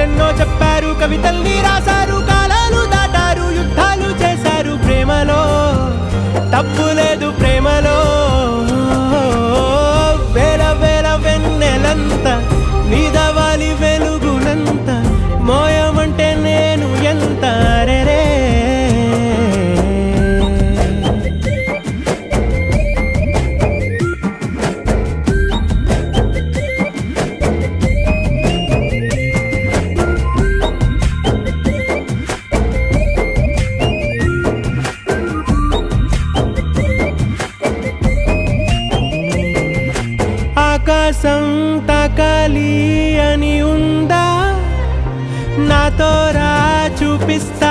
కథలెన్నో చెప్పారు, కవితల్ని రాశారు, కాలాలు దాటారు, యుద్ధాలు చేశారు. ప్రేమలో తప్పు లేదు, ప్రేమలో వేల వేల వెన్నెలంత నీదవాలి వెలుగునంత మోయమంటే నేను ఎంత రే. ఆకాశం తాకాలి అని ఉందా, నాతో రా చూపిస్తా.